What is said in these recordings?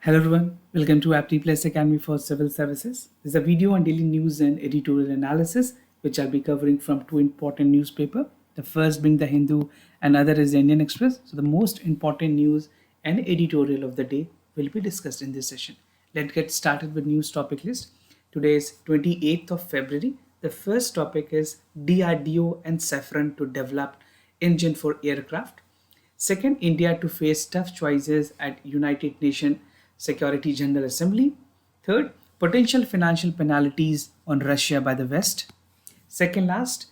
Hello everyone, welcome to Apti Plus Academy for Civil Services. This is a video on daily news and editorial analysis, which I'll be covering from two important newspapers. The first being the Hindu and other is the Indian Express. So the most important news and editorial of the day will be discussed in this session. Let's get started with news topic list. Today is 28th of February. The first topic is DRDO and Safran to develop engine for aircraft. Second, India to face tough choices at United Nations Security General Assembly. Third, potential financial penalties on Russia by the West. Second last,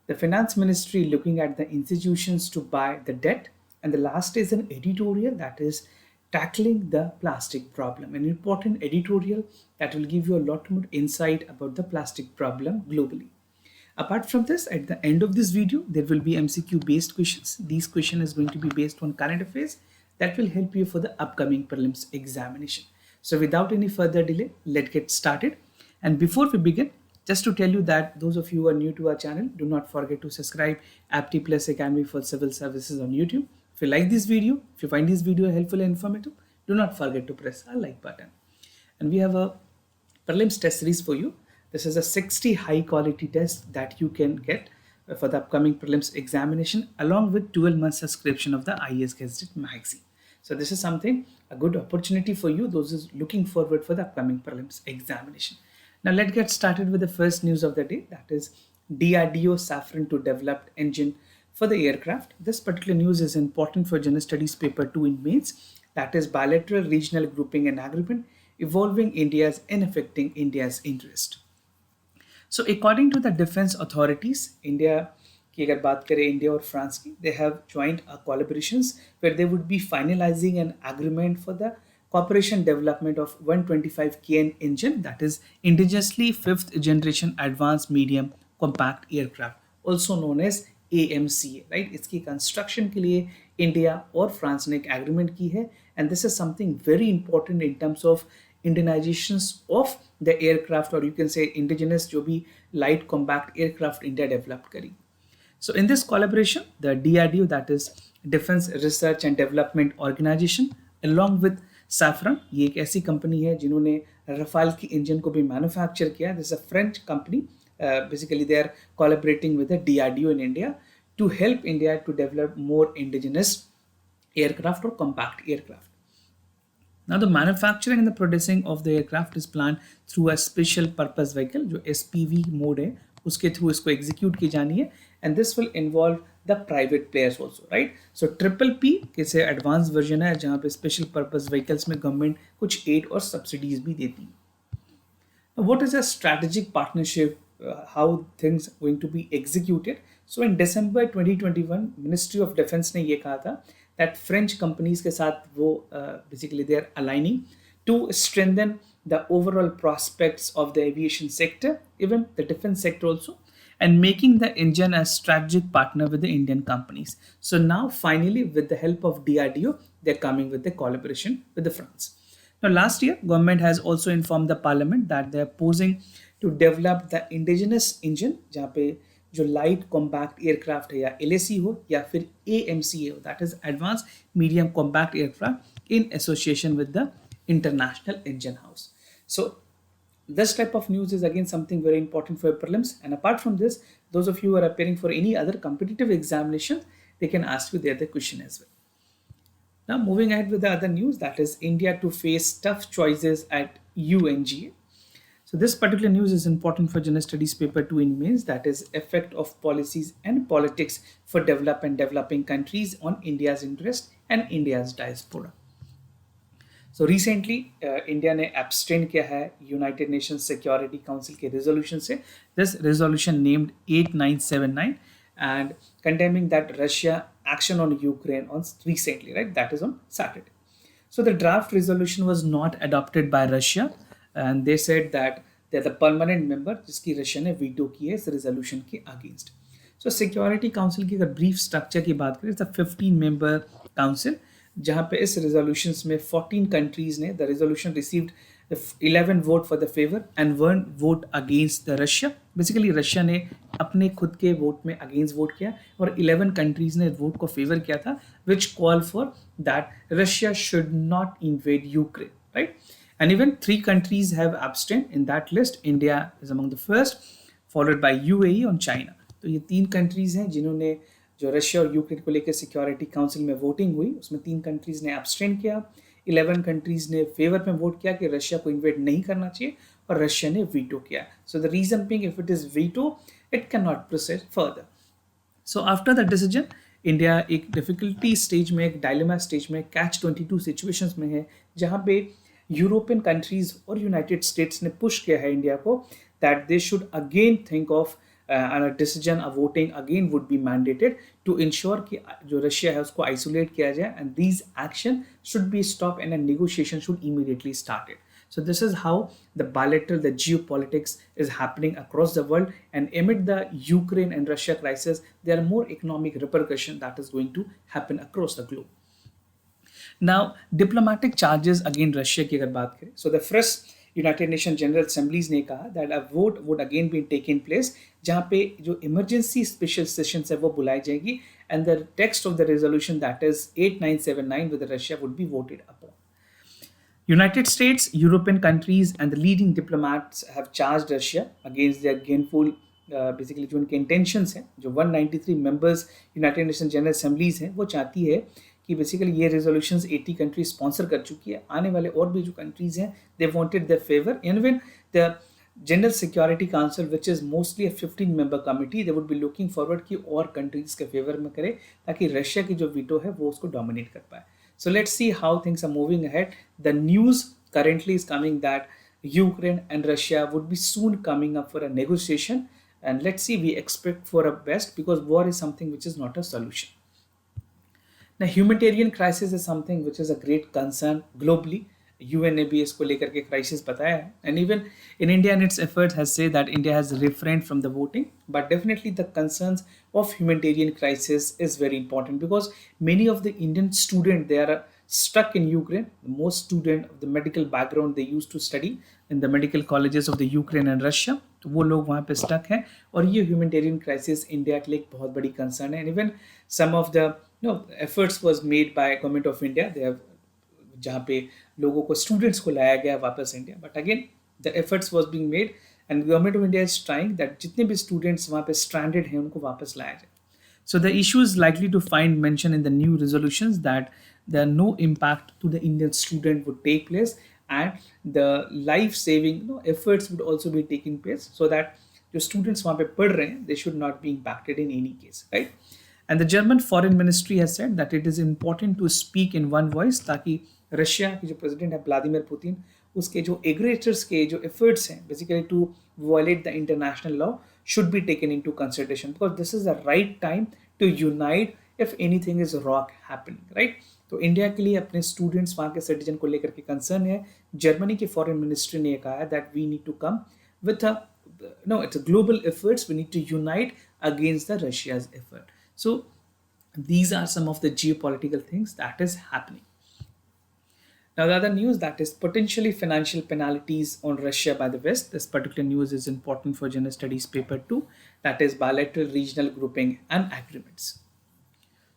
the Finance Ministry looking at the institutions to buy the debt. And the last is an editorial that is tackling the plastic problem, an important editorial that will give you a lot more insight about the plastic problem globally. Apart from this, at the end of this video, there will be MCQ based questions. These questions is going to be based on current affairs that will help you for the upcoming prelims examination. So without any further delay, let's get started. And before we begin, just to tell you that those of you who are new to our channel, do not forget to subscribe Apti Plus Academy for Civil Services on YouTube. If you like this video, if you find this video helpful and informative, do not forget to press a like button. And we have a prelims test series for you. This is a 60 high quality test that you can get for the upcoming prelims examination along with 12 months subscription of the IAS Gazette magazine. So this is something, a good opportunity for you, those is looking forward for the upcoming prelims examination. Now let's get started with the first news of the day, that is DRDO Safran to develop engine for the aircraft. This particular news is important for General Studies paper 2 in mains, that is bilateral regional grouping and agreement evolving India's and affecting India's interest. So according to the defense authorities, India की अगर बात करें India और France की, they have joined collaborations where they would be finalizing an agreement for the cooperation development of 125 kN engine, that is indigenously 5th generation advanced medium compact aircraft, also known as AMCA, right? इसकी construction के लिए India और France ने एक agreement की है, and this is something very important in terms of indigenization of the aircraft, or you can say indigenous जो भी light compact aircraft India develop करी. So in this collaboration, the DRDO, that is Defense Research and Development Organization, along with Safran, ये एक ऐसी company है जिन्होंने Rafale की engine को भी मैन्युफैक्चर किया. This is a French company. Basically, they are collaborating with the DRDO in India to help India to develop more indigenous aircraft or compact aircraft. Now, the manufacturing and the producing of the aircraft is planned through a special purpose vehicle, जो SPV mode है, उसके through इसको execute की जानी है, and this will involve the private players also, right? So triple P किसे advance version है जहाँ पे स्पेशल पर्पस व्हीकल्स में गवर्नमेंट कुछ एड और सब्सिडीज भी देती है. Now, what is a strategic partnership? How things going to be executed? So in December 2021, Ministry of Defense ने ये कहा था that French companies के साथ वो basically they are aligning to strengthen the overall prospects of the aviation sector, even the defense sector also, and making the engine a strategic partner with the Indian companies. So now finally with the help of DRDO, they're coming with the collaboration with the France. Now last year, government has also informed the parliament that they're posing to develop the indigenous engine, जहाँ पे जो light compact aircraft है या LAC हो या फिर AMCA हो, that is advanced medium compact aircraft in association with the International Engine House. So this type of news is again something very important for prelims, and apart from this, those of you who are appearing for any other competitive examination, they can ask you the other question as well. Now moving ahead with the other news, that is India to face tough choices at UNGA. So this particular news is important for General Studies paper 2 in mains, that is effect of policies and politics for developed and developing countries on India's interest and India's diaspora. So recently India ने abstain किया है United Nations Security Council के resolution से. This resolution named 8979 and condemning that Russia action on Ukraine on recently, right? That is on Saturday. So the draft resolution was not adopted by Russia, and they said that they're the permanent member जिसकी Russia ने veto की है इस resolution के against. So Security Council की अगर brief structure की बात करें, it's a 15-member council जहाँ पे इस resolutions में 14 countries ने the resolution received 11 vote for the favor and 1 vote against the Russia. Basically Russia ने अपने खुद के vote में against vote किया और 11 countries ने vote को favor किया था, which call for that Russia should not invade Ukraine. right? And even 3 countries have abstained in that list. India is among the first, followed by UAE on China. तो ये 3 countries हैं जिन्होंने जो Russia और Ukraine को लेकर security council में voting हुई उसमें 3 कंट्रीज ने एब्सटेन किया, 11 कंट्रीज ने फेवर में वोट किया कि रशिया को इन्वेड नहीं करना चाहिए और रशिया ने वीटो किया. So the reason being if it is veto it can not proceed further. So after the decision India एक डिफिकल्टी स्टेज में, एक डायलेमा स्टेज में, catch-22 सिचुएशंस में है जहाँ पे यूरोपियन कंट्रीज और यूनाइटेड स्टेट्स ने पुश किया है इंडिया को that they should again think of a decision, a voting again would be mandated to ensure कि जो रशिया है उसको isolate किया जाए and these action should be stopped and a negotiation should immediately started. So this is how the bilateral, the geopolitics is happening across the world, and amid the Ukraine and Russia crisis, there are more economic repercussions that is going to happen across the globe. Now, diplomatic charges against Russia की अगर बात करें, so the first United nation general assemblies ने कहा that a vote would again be taken place जहाँ पे जो emergency special sessions है वो बुलाई जाएगी and the text of the resolution that is 8979 with Russia would be voted upon. United States, European countries and the leading diplomats have charged Russia against their gainful basically जो उनके intentions हैं, जो 193 members United Nations General Assemblies हैं वो चाहती है कि basically ये रेजोल्यूशंस 80 कंट्री स्पॉन्सर कर चुकी है. आने वाले और भी जो कंट्रीज हैं they wanted their favour even the general security council which is mostly a 15 member committee they would be looking forward कि और कंट्रीज के फेवर में करे ताकि रशिया की जो वीटो है वो उसको डोमिनेट कर पाए. So let's see how things are moving ahead. The news currently is coming that Ukraine and Russia would be soon coming up for a negotiation, and let's see, we expect for a best because war is something which is not a solution. Now, humanitarian crisis is something which is a great concern globally. UN ने भी इसको लेकर के crisis बताया है, and even in India and its efforts has said that India has refrained from the voting, but definitely the concerns of humanitarian crisis is very important because many of the Indian students they are stuck in Ukraine. Most students of the medical background they used to study in the medical colleges of the Ukraine and Russia. तो वो लोग वहाँ पे stuck हैं और ये humanitarian crisis India के लिए एक बहुत बड़ी concern है. And even some of the efforts was made by government of India. They have जहाँ पे लोगों को students को लाया गया वापस India. But again the efforts was being made and government of India is trying that जितने भी students वहाँ पे stranded हैं उनको वापस लाया जाए. So the issue is likely to find mention in the new resolutions that there are no impact to the Indian student would take place and the life-saving efforts would also be taking place so that the students वहाँ पे पढ़ रहे हैं they should not be impacted in any case, right? And the German foreign ministry has said that it is important to speak in one voice ताकि Russia की जो president है Vladimir Putin उसके जो एग्रेटर्स के जो efforts हैं basically to violate the international law should be taken into consideration because this is the right time to unite if anything is wrong happening, right? तो इंडिया के लिए अपने स्टूडेंट्स वहाँ के सिटीजन को लेकर के कंसर्न है. जर्मनी की फॉरेन मिनिस्ट्री ने कहा है that we need to come with its a global efforts, we need to unite against the Russia's effort. So these are some of the geopolitical things that is happening. Now the other news that is potentially financial penalties on Russia by the West. This particular news is important for General Studies paper 2, that is bilateral regional grouping and agreements.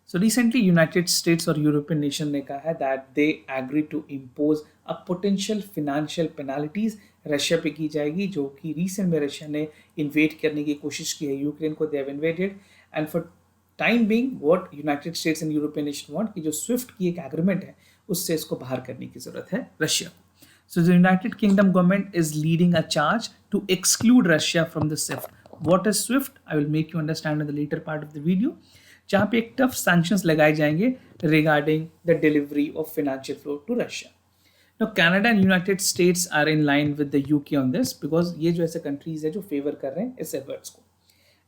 So recently United States और European nation ने कहा है that they agree to impose a potential financial penalties Russia पे की जाएगी जो कि recent में रशिया ने इन्वेड करने की कोशिश की है यूक्रेन को. they have invaded and for time being what United States and European nation want कि जो स्विफ्ट की एक एग्रीमेंट है उससे इसको बाहर करने की जरूरत है Russia. So the United Kingdom government is leading a charge to exclude Russia from the SWIFT. What is SWIFT? I will make you understand in the later part of the video. जहाँ पे एक tough sanctions लगाए जाएंगे regarding the delivery of financial flow to Russia. Now Canada and United States are in line with the UK on this because ये जो ऐसे countries है जो favor कर रहे हैं इस efforts को.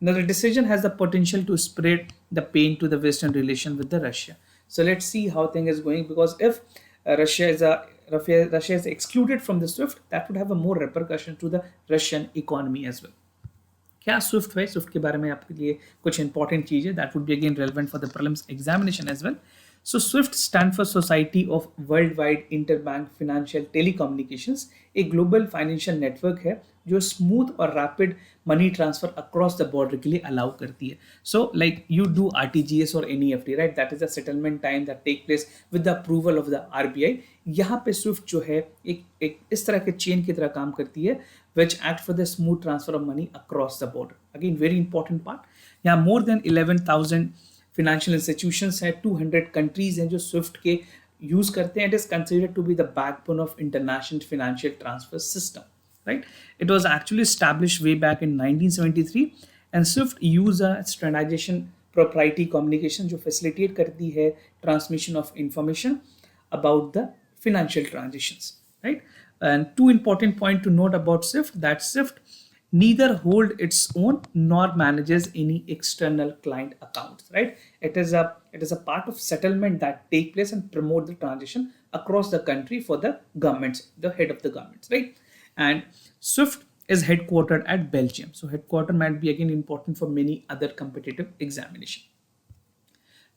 Now the decision has the potential to spread the pain to the Western relation with the Russia. So let's see how thing is going because if Russia is excluded from the SWIFT, that would have a more repercussion to the Russian economy as well. क्या SWIFT है? SWIFT के बारे में आपके लिए कुछ important चीज़ है that would be again relevant for the prelims examination as well. So SWIFT stand for society of world wide interbank financial telecommunications. एक ग्लोबल फाइनेंशियल नेटवर्क है जो स्मूथ और rapid money transfer across the border के लिए allow करती है. So like you do RTGS और NEFT, right, that is the settlement time that take place with the approval of the RBI. यहाँ पे स्विफ्ट जो है एक इस तरह के चेन की तरह काम करती है which act for the smooth transfer of money across the border. Again, very important part. यहाँ more than 11,000 financial institutions हैं, 200 countries हैं जो स्विफ्ट के यूज करते हैं. It is considered to be the backbone of international financial transfer system. Right? It was actually established way back in 1973, and SWIFT use a standardization proprietary communication जो facilitate करती है transmission of information about the financial transactions. Right? And two important points to note about SWIFT, that SWIFT neither hold its own nor manages any external client accounts, right? It is a part of settlement that take place and promote the transition across the country for the governments, the head of the governments, right? And SWIFT is headquartered at Belgium. So headquarter might be again important for many other competitive examination.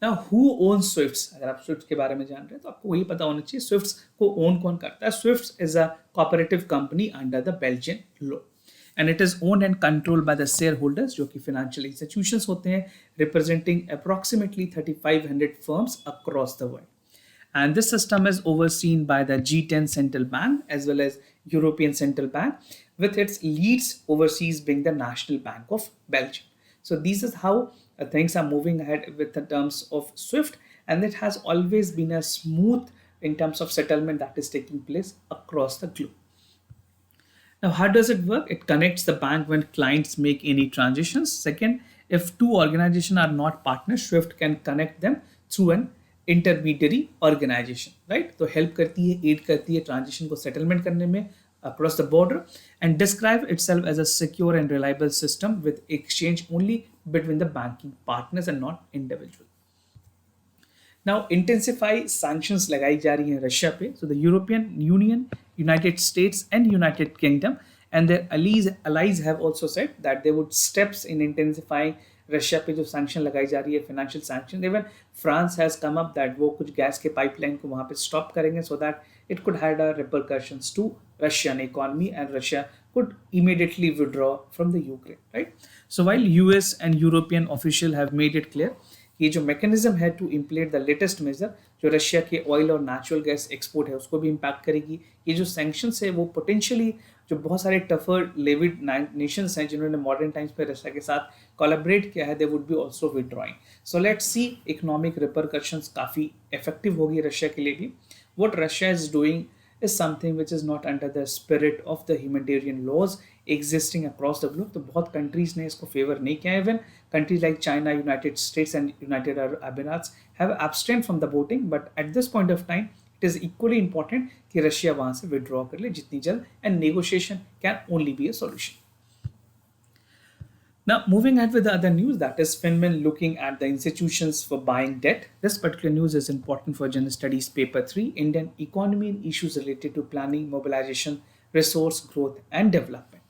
Now, who owns SWIFTs? अगर आप SWIFT के बारे में जान रहे हैं तो आपको वही पता होना चाहिए SWIFTs को own कौन करता है. SWIFTs is a cooperative company under the Belgian law, and it is owned and controlled by the shareholders जो कि financial institutions होते हैं representing approximately 3,500 firms across the world. And this system is overseen by the G10 Central Bank as well as European Central Bank, with its leads overseas being the National Bank of Belgium. So this is how things are moving ahead with the terms of SWIFT, and it has always been a smooth in terms of settlement that is taking place across the globe. Now, how does it work? It connects the bank when clients make any transitions. Second, if two organizations are not partners, SWIFT can connect them through an intermediary organization, right? तो help करती है, aid करती है transition को settlement करने में across the border, and describe itself as a secure and reliable system with exchange only between the banking partners and not individual. Now, intensify sanctions लगाई जा रही हैं रशिया पे. So the European Union, United States and United Kingdom and their allies have also said that they would steps in intensifying Russia पे जो sanction लगाई जा रही है, financial sanction. Even France has come up that वो कुछ gas के pipeline को वहाँ पे स्टॉप करेंगे so that it could had a repercussions to Russian economy and Russia could immediately withdraw from the Ukraine, right? So while US and European official have made it clear, ये जो mechanism है to implement the latest measure जो Russia के oil और natural gas export है उसको भी impact करेगी. ये जो सैंक्शंस है वो पोटेंशियली जो बहुत सारे टफर लेविड नेशंस हैं जिन्होंने मॉडर्न टाइम्स पे रशिया के साथ कोलैबोरेट किया है, they would be also withdrawing. So let's C economic repercussions काफ़ी इफेक्टिव होगी रशिया के लिए भी. What Russia is doing is something which is not under the spirit of the humanitarian laws existing across the globe. तो बहुत countries ने इसको favor नहीं किया. Even countries like China, United States and United Arab Emirates have abstained from the voting, but at this point of time it is equally important कि Russia वहाँ से withdraw कर ले जितनी जल्द, and negotiation can only be a solution. Now, moving ahead with the other news, that is Finman looking at the institutions for buying debt. This particular news is important for General Studies Paper 3, Indian Economy and Issues Related to Planning, Mobilization, Resource Growth and Development.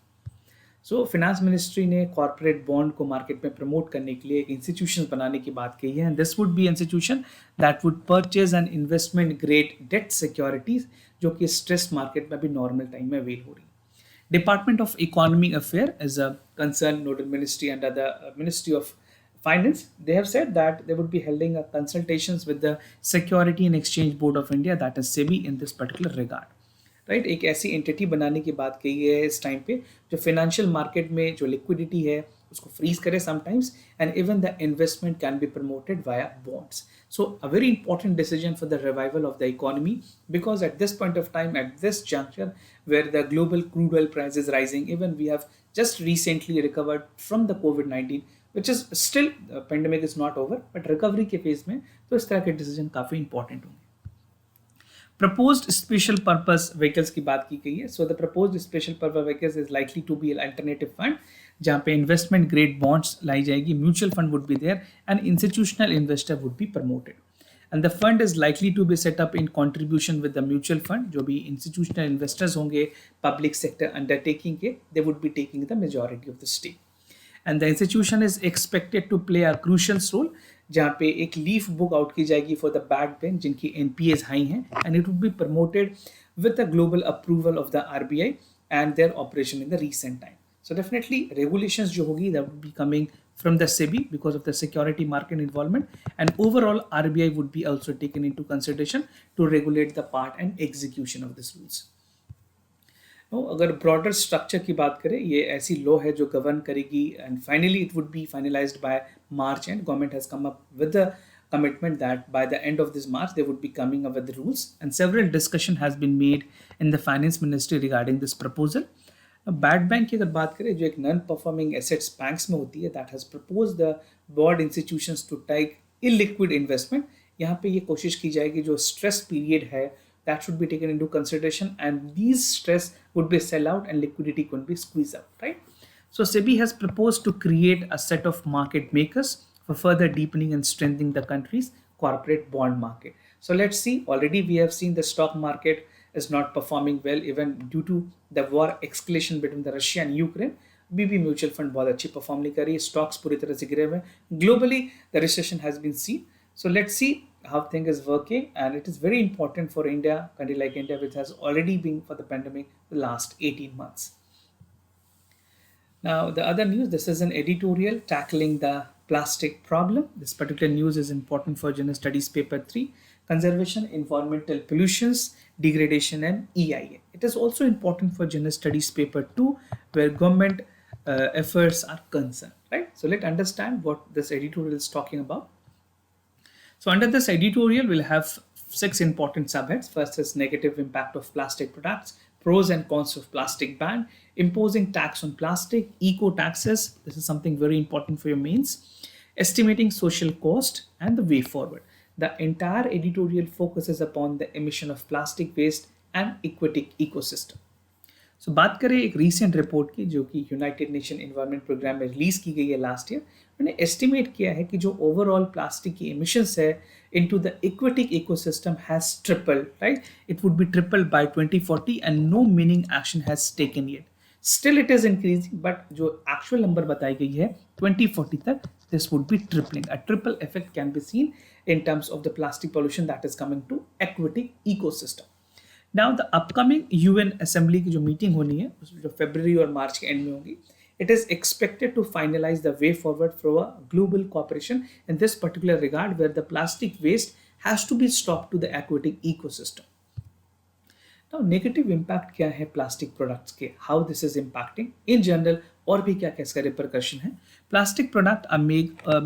So, Finance Ministry ने corporate bond को market में promote करने के लिए एक institutions बनाने की बात कही है, and this would be institution that would purchase an investment grade debt securities जो कि stress market में भी normal time में avail हो रही है. Department of Economic Affairs is a concerned nodal ministry under the Ministry of Finance. They have said that they would be holding a consultations with the Security and Exchange Board of India, that is SEBI, in this particular regard. Right, एक ऐसी entity बनाने की बात कही है इस time पे जो फाइनेंशियल मार्केट में जो लिक्विडिटी है उसको फ्रीज करे sometimes, and even the investment can be promoted via bonds. So a very important decision for the revival of the economy, because at this point of time, at this juncture where the global crude oil price is rising, even we have just recently recovered from the COVID-19, which is still, the pandemic is not over, but recovery के phase में तो इस तरह के decision काफ़ी important होंगे. Proposed special purpose vehicles की बात की गई है. So the proposed special purpose vehicles is likely to be an alternative fund जहाँ पे investment grade bonds लाई जाएगी, mutual fund would be there, and institutional investor would be promoted. And the fund is likely to be set up in contribution with the mutual fund. जो भी institutional investors होंगे public sector undertaking के, they would be taking the majority of the stake. And the institution is expected to play a crucial role जहाँ पे एक leaf book out की जाएगी for the bad bank जिनकी NPAs high हैं, and it would be promoted with the global approval of the RBI and their operation in the recent time. So definitely regulations jo hogi that would be coming from the SEBI because of the security market involvement, and overall RBI would be also taken into consideration to regulate the part and execution of these rules. No, अगर broader structure की बात करें, ये ऐसी law है जो govern करेगी, and finally it would be finalized by March, and government has come up with the commitment that by the end of this March they would be coming up with the rules, and several discussion has been made in the finance ministry regarding this proposal. Bad bank की अगर बात करें, जो एक non performing assets banks में होती है, that has propose the board institutions to take illiquid investment. यहाँ पे ये कोशिश की जाएगी जो स्ट्रेस पीरियड है that should be taken into consideration, and these stress would be sell out and liquidity could be squeezed out, right? So SEBI has proposed to create a set of market makers for further deepening and strengthening the country's corporate bond market. So let's see, already we have seen the stock market is not performing well even due to the war escalation between the Russia and Ukraine. बीबी mutual fund बहुत अच्छी perform नहीं कर रही है, stocks पूरी तरह से गिरे हुए हैं, globally the recession has been seen. So let's see how thing is working, and it is very important for India, country like India, which has already been for the pandemic the last 18 months. Now the other news, this is an editorial tackling the plastic problem. This particular news is important for General Studies paper 3, conservation, environmental pollutions, degradation and EIA. It is also important for General Studies paper 2, where government efforts are concerned, right? So let's understand what this editorial is talking about. So under this editorial, we'll have 6 important subheads. First is negative impact of plastic products, pros and cons of plastic ban, imposing tax on plastic, eco taxes. This is something very important for your mains. Estimating social cost and the way forward. The entire editorial focuses upon the emission of plastic waste and aquatic ecosystem. So बात करें एक recent report की जो कि United nation environment programme में release की गई है लास्ट ईयर. उन्होंने एस्टिमेट किया है कि जो ओवरऑल प्लास्टिक की एमिशंस है into the aquatic ecosystem has tripled, right? It would be tripled by 2040 and no meaning action has taken yet. Still it is increasing, but जो एक्चुअल नंबर बताई गई है 2040 तक this would be tripling. A triple effect can be seen in terms of the plastic pollution that is coming to aquatic ecosystem. Now the upcoming UN Assembly की जो meeting होनी है जो फरवरी और मार्च के एंड में होगी, it is expected to finalize the way forward for a global cooperation in this particular regard, where the plastic waste has to be stopped to the aquatic ecosystem. Now negative impact क्या है plastic products के, how this is impacting in general, और भी क्या क्या इसका repercussion है. Plastic products are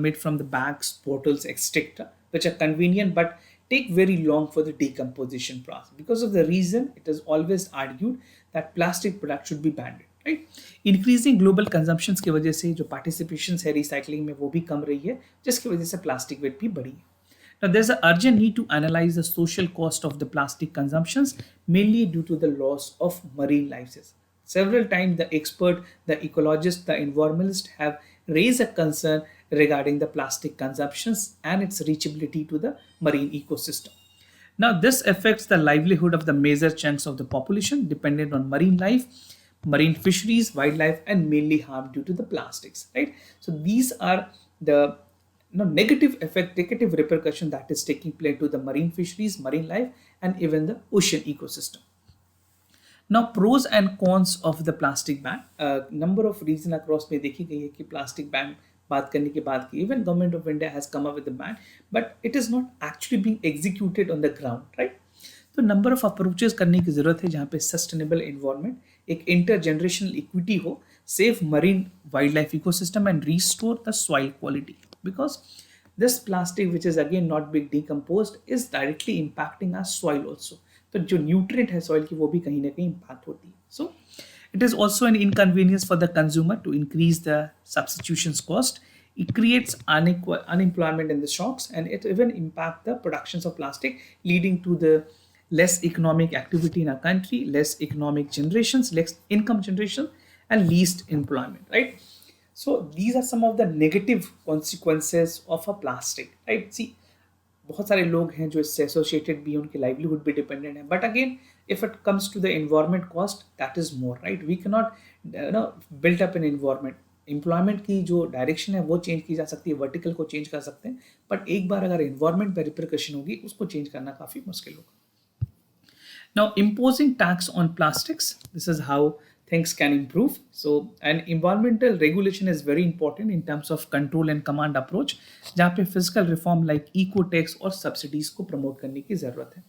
made from the bags, bottles, etc., which are convenient but take very long for the decomposition process. Because of the reason, it is always argued that plastic products should be banned, right? Increasing global consumptions की वजह से जो participations है recycling में वो भी कम रही है, जिसकी वजह से plastic weight भी बढ़ी है. Now there's an urgent need to analyze the social cost of the plastic consumptions, mainly due to the loss of marine lives. Several times the expert, the ecologist, the environmentalist have raised a concern regarding the plastic consumptions and its reachability to the marine ecosystem. Now this affects the livelihood of the major chunks of the population dependent on marine life, marine fisheries, wildlife, and mainly harm due to the plastics, right? So these are the negative effect, negative repercussion that is taking place to the marine fisheries, marine life, and even the ocean ecosystem. Now pros and cons of the plastic ban. Number of reason across में देखी गई है कि plastic ban बात करने के बाद की even government of India has come up with the ban, but it is not actually being executed on the ground, right? तो number of approaches करने की जरूरत है जहाँ पे sustainable environment, एक intergenerational equity हो, save marine wildlife ecosystem and restore the soil quality, because this plastic which is again not being decomposed is directly impacting our soil also. तो जो न्यूट्रिएंट है सॉइल की वो भी कहीं ना कहीं इम्पैक्ट होती है. So it is also an inconvenience for the consumer to increase the substitution cost. It creates unemployment in the shops, and it even impact the productions of plastic, leading to the less economic activity in our country, less economic generations, less income generation, and least employment, right? So these are some of the negative consequences of a plastic, right? See, बहुत सारे लोग हैं जो इससे associated भी, उनकी livelihood भी dependent है, but again if it comes to the environment cost that is more, right? We can not built up an environment. Employment की जो डायरेक्शन है वो चेंज की जा सकती है, वर्टिकल को चेंज कर सकते हैं, बट एक बार अगर एनवायरनमेंट पर रिपरकशन होगी उसको चेंज करना काफ़ी मुश्किल होगा. Now imposing tax on plastics, this is how things can improve. So, an environmental regulation is very important in terms of control and command approach, जहाँ पे physical reform like eco tax और subsidies को promote करने की जरूरत है.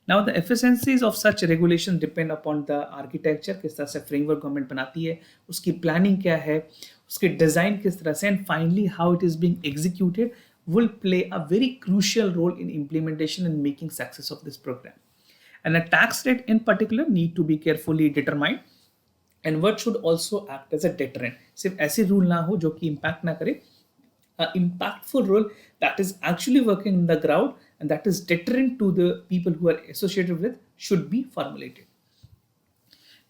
Now, the efficiencies of such regulation depend upon the architecture, किस तरह से framework government बनाती है, उसकी planning क्या है, उसकी design किस तरह से, and finally how it is being executed will play a very crucial role in implementation and making success of this program. And a tax rate in particular need to be carefully determined, and what should also act as a deterrent. सिर्फ ऐसे rule ना हो जो कि impact ना करे, an impactful role that is actually working in the ground and that is deterrent to the people who are associated with should be formulated.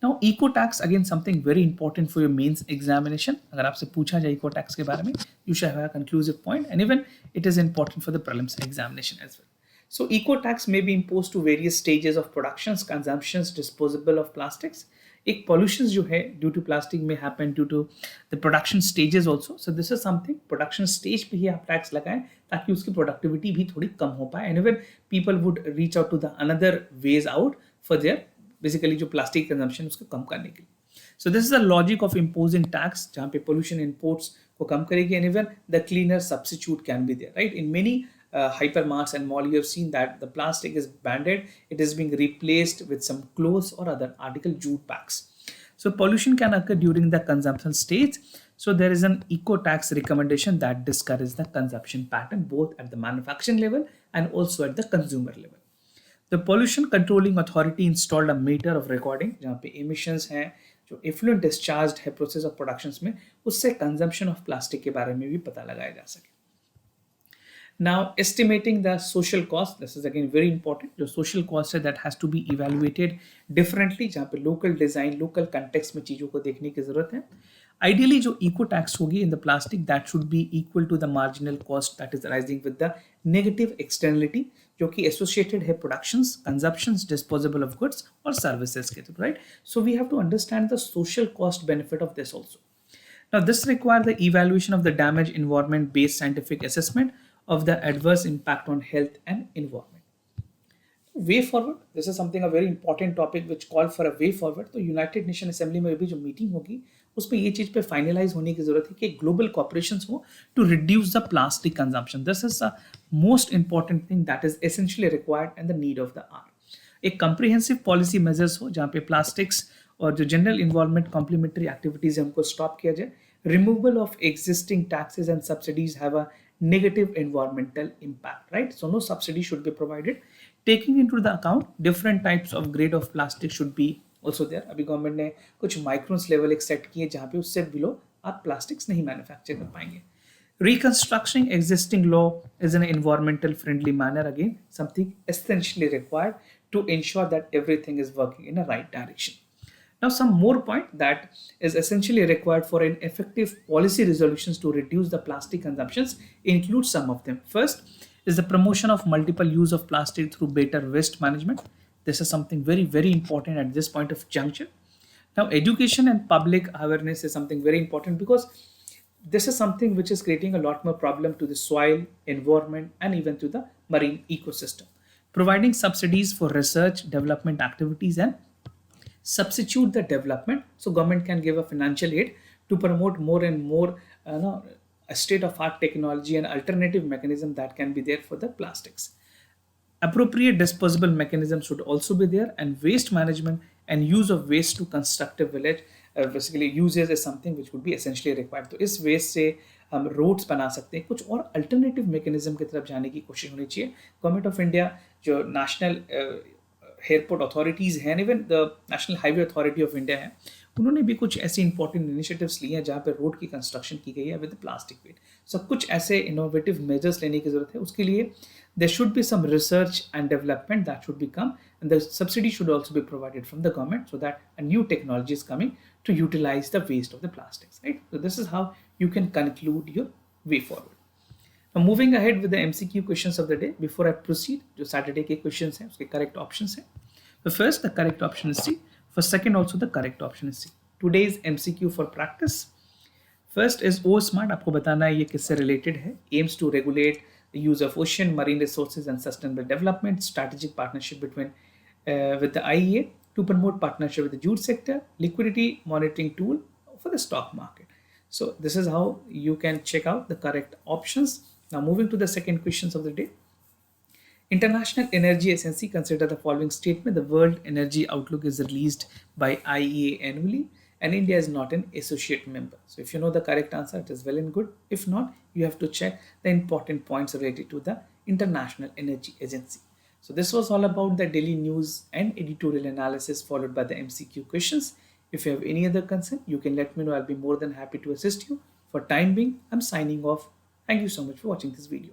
Now, eco tax, again something very important for your mains examination. अगर आपसे पूछा जाए eco tax के बारे में, you should have a conclusive point, and even it is important for the prelims examination as well. So, eco tax may be imposed to various stages of productions, consumptions, disposable of plastics. एक pollutions जो है due to plastic may happen due to the production stages also. So this is something production stage पे ही आप tax लगाएं ताकि उसकी productivity भी थोड़ी कम हो पाए. And even people would reach out to the another ways out for their basically जो plastic consumption उसको कम करने के लिए. So this is the logic of imposing tax जहाँ पे pollution imports को कम करेगी, and even the cleaner substitute can be there, right? In many hypermarts and mall, you have seen that the plastic is banded, it is being replaced with some clothes or other article jute packs. So pollution can occur during the consumption stage. So there is an eco tax recommendation that discourages the consumption pattern both at the manufacturing level and also at the consumer level. The pollution controlling authority installed a meter of recording जहाँ पे emissions हैं, जो effluent discharged है process of productions में, उससे consumption of plastic के बारे में भी पता लगाया जा सके. Now, estimating the social cost, this is again very important. The social cost है that has to be evaluated differently, जहाँ पे local design, local context में चीजों को देखने की जरूरत है. Ideally, जो eco tax होगी in the plastic, that should be equal to the marginal cost that is arising with the negative externality, जो कि associated है productions, consumptions, disposable of goods और services के through, right? So we have to understand the social cost benefit of this also. Now, this requires the evaluation of the damage environment-based scientific assessment of the adverse impact on health and environment. Way forward, this is something a very important topic which call for a way forward. तो United nation assembly में भी जो meeting होगी उस पर ये चीज पे फाइनलाइज होने की जरूरत है कि ग्लोबल कॉपरेशंस हो to reduce the plastic consumption. This is the most important thing that is essentially required and the need of the hour. एक कंप्रिहेंसिव पॉलिसी मेजर्स हो जहाँ पे प्लास्टिक्स और जो जनरल इन्वायरमेंट कॉम्प्लीमेंट्री एक्टिविटीज है उनको stop किया जाए. Removal of existing taxes and subsidies have a negative environmental impact, right? So no subsidy should be provided. Taking into the account different types of grade of plastic should be also there. अभी government ने कुछ microns level एक set किए जहाँ पे उससे below आप plastics नहीं मैन्युफैक्चर कर पाएंगे. Reconstructing existing law is in an environmental friendly manner, again something essentially required to ensure that everything is working in the right direction. Now, some more point that is essentially required for an effective policy resolutions to reduce the plastic consumptions include some of them. First is the promotion of multiple use of plastic through better waste management. This is something very, very important at this point of juncture. Now, education and public awareness is something very important because this is something which is creating a lot more problem to the soil, environment, and even to the marine ecosystem. Providing subsidies for research, development activities, and substitute the development, so government can give a financial aid to promote more and more a state of art technology and alternative mechanism that can be there for the plastics. Appropriate disposable mechanism should also be there, and waste management and use of waste to construct a village basically uses is something which would be essentially required. तो इस waste से हम roads बना सकते हैं. कुछ और alternative mechanism की तरफ जाने की कोशिश होनी चाहिए. गवर्नमेंट ऑफ इंडिया जो नेशनल एयरपोर्ट अथॉरिटीज़ हैं, even the national highway authority of India है, उन्होंने भी कुछ ऐसे इंपॉर्टेंट इनिशिएटिव्स लिए हैं जहाँ पे रोड की कंस्ट्रक्शन की गई है विद प्लास्टिक वेट. सो कुछ ऐसे इनोवेटिव मेजर्स लेने की जरूरत है. उसके लिए there should be some research and development that should be come, and the subsidy should also be provided from the government so that a new technology is coming to utilise the waste of the plastics, right? So this is how you can conclude your way forward. Now moving ahead with the MCQ questions of the day. Before I proceed, जो Saturday के questions हैं उसके correct options हैं. So first, the correct option is C. For second, also the correct option is C. Today's MCQ for practice. First is O Smart. आपको बताना है ये किससे related है. Aims to regulate the use of ocean, marine resources and sustainable development. Strategic partnership between with the IEA. to promote partnership with the jute sector, liquidity monitoring tool for the stock market. So this is how you can check out the correct options. Now moving to the second questions of the day. International Energy Agency consider the following statement: the World Energy Outlook is released by IEA annually, and India is not an associate member. So if you know the correct answer, it is well and good. If not, you have to check the important points related to the International Energy Agency. So this was all about the daily news and editorial analysis followed by the MCQ questions. If you have any other concern, you can let me know. I'll be more than happy to assist you. For time being, I'm signing off. Thank you so much for watching this video.